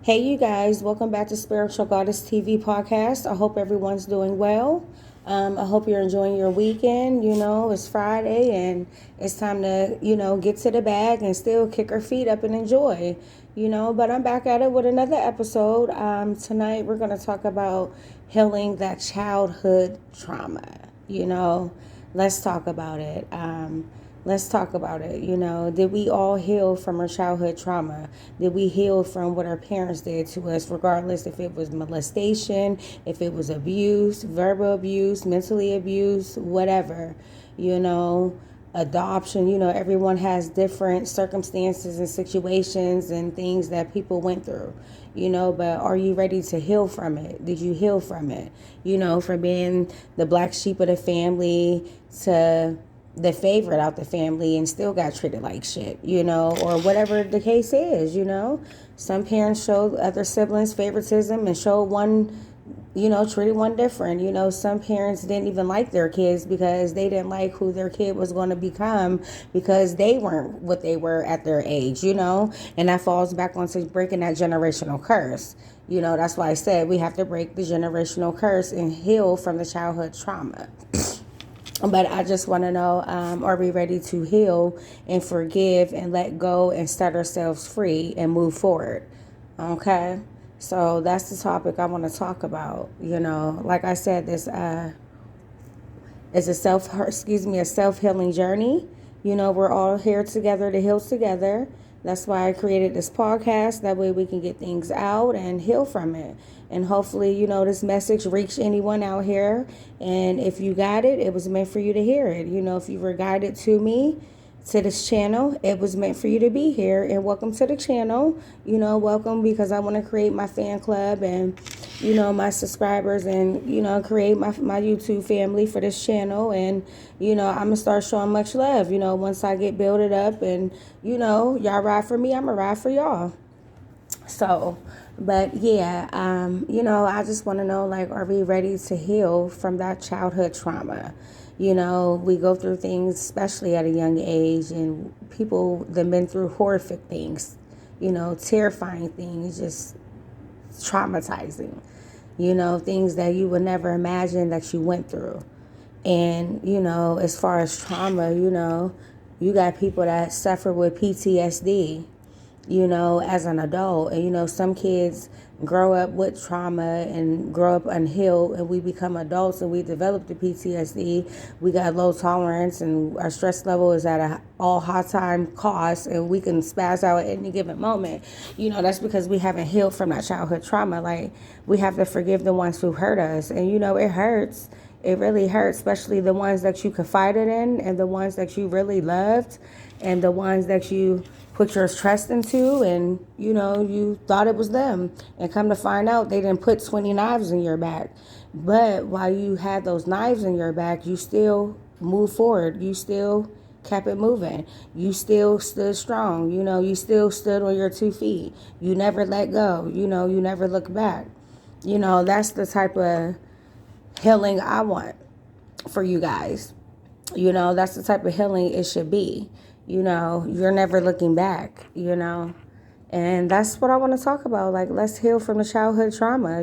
Hey, you guys, welcome back to Spiritual Goddess TV podcast. I hope everyone's doing well. I hope you're enjoying your weekend. You know, it's Friday and it's time to, get to the bag and still kick our feet up and enjoy, But I'm back at it with another episode. Tonight, we're going to talk about healing that childhood trauma. Let's talk about it. Let's talk about it. Did we all heal from our childhood trauma? Did we heal from what our parents did to us, regardless if it was molestation, if it was abuse, verbal abuse, mentally abuse, whatever, adoption? Everyone has different circumstances and situations and things that people went through, but are you ready to heal from it? Did you heal from it? From being the black sheep of the family to the favorite out the family and still got treated like shit, or whatever the case is. Some parents showed other siblings favoritism and showed one, treated one different. Some parents didn't even like their kids because they didn't like who their kid was going to become because they weren't what they were at their age, and that falls back onto breaking that generational curse. That's why I said we have to break the generational curse and heal from the childhood trauma. But I just want to know, are we ready to heal and forgive and let go and set ourselves free and move forward? Okay. So that's the topic I want to talk about. Like I said, this is a self-healing journey. We're all here together to heal together. That's why I created this podcast. That way we can get things out and heal from it. And hopefully, this message reached anyone out here. And if you got it, it was meant for you to hear it. If you were guided to me, to this channel, it was meant for you to be here. And welcome to the channel. Welcome, because I want to create my fan club and, my subscribers and, create my YouTube family for this channel. And, I'm going to start showing much love, once I get built up and, y'all ride for me, I'm going to ride for y'all. So, but yeah, I just want to know, like, are we ready to heal from that childhood trauma? We go through things, especially at a young age, and people that been through horrific things, terrifying things, just traumatizing, things that you would never imagine that you went through. And, as far as trauma, you got people that suffer with PTSD, as an adult. And, some kids grow up with trauma and grow up unhealed, and we become adults and we develop the PTSD. We got low tolerance and our stress level is at a all high time cost, and we can spaz out at any given moment. That's because we haven't healed from that childhood trauma. Like, we have to forgive the ones who hurt us. And, it hurts. It really hurts, especially the ones that you confided in and the ones that you really loved and the ones that you put your trust into, and you thought it was them, and come to find out they didn't put 20 knives in your back. But while you had those knives in your back, you still moved forward. You still kept it moving. You still stood strong. You still stood on your 2 feet. You never let go. You never looked back. That's the type of healing I want for you guys. That's the type of healing it should be. You're never looking back, and that's what I want to talk about. Like, let's heal from the childhood trauma,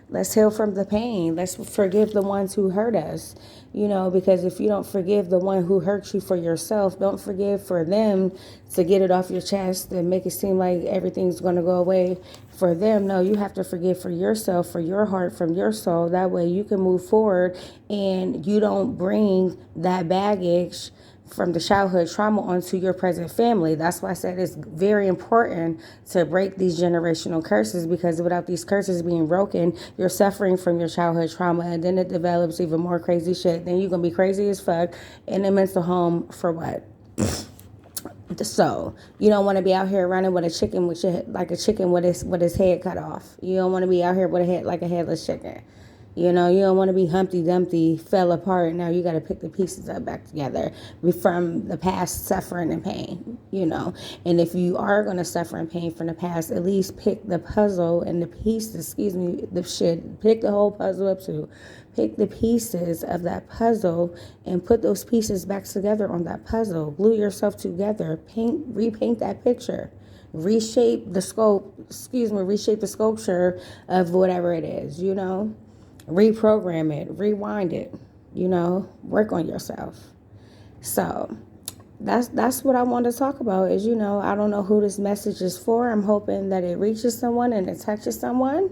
let's heal from the pain. Let's forgive the ones who hurt us, because if you don't forgive the one who hurt you for yourself, don't forgive for them to get it off your chest and make it seem like everything's going to go away for them. No, you have to forgive for yourself, for your heart, from your soul. That way you can move forward and you don't bring that baggage from the childhood trauma onto your present family. That's why I said it's very important to break these generational curses, because without these curses being broken, you're suffering from your childhood trauma, and then it develops even more crazy shit. Then you're gonna be crazy as fuck in a mental home for what? So you don't want to be out here running with a chicken like a chicken with his head cut off. You don't want to be out here with a head like a headless chicken. You don't want to be Humpty Dumpty, fell apart. Now you got to pick the pieces up back together from the past suffering and pain, And if you are going to suffer and pain from the past, at least pick the puzzle and the pieces, pick the whole puzzle up too. Pick the pieces of that puzzle and put those pieces back together on that puzzle. Glue yourself together. Repaint that picture. reshape the reshape the sculpture of whatever it is, reprogram it, rewind it, work on yourself. So that's what I want to talk about is, I don't know who this message is for. I'm hoping that it reaches someone and it touches someone,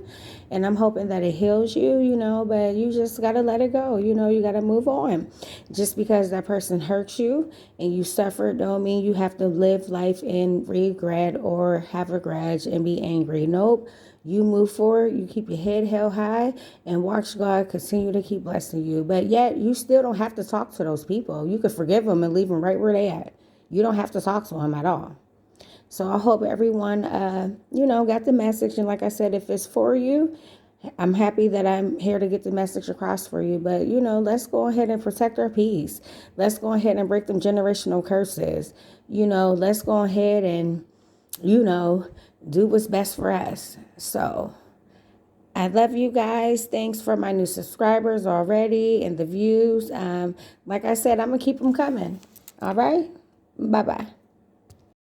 and I'm hoping that it heals you, but you just got to let it go. You got to move on. Just because that person hurt you and you suffered don't mean you have to live life in regret or have a grudge and be angry. Nope. You move forward, you keep your head held high, and watch God continue to keep blessing you. But yet, you still don't have to talk to those people. You could forgive them and leave them right where they at. You don't have to talk to them at all. So I hope everyone, got the message. And like I said, if it's for you, I'm happy that I'm here to get the message across for you. But, let's go ahead and protect our peace. Let's go ahead and break them generational curses. Let's go ahead and, do what's best for us. So I love you guys. Thanks for my new subscribers already and the views. Like I said, I'm going to keep them coming. All right. Bye-bye.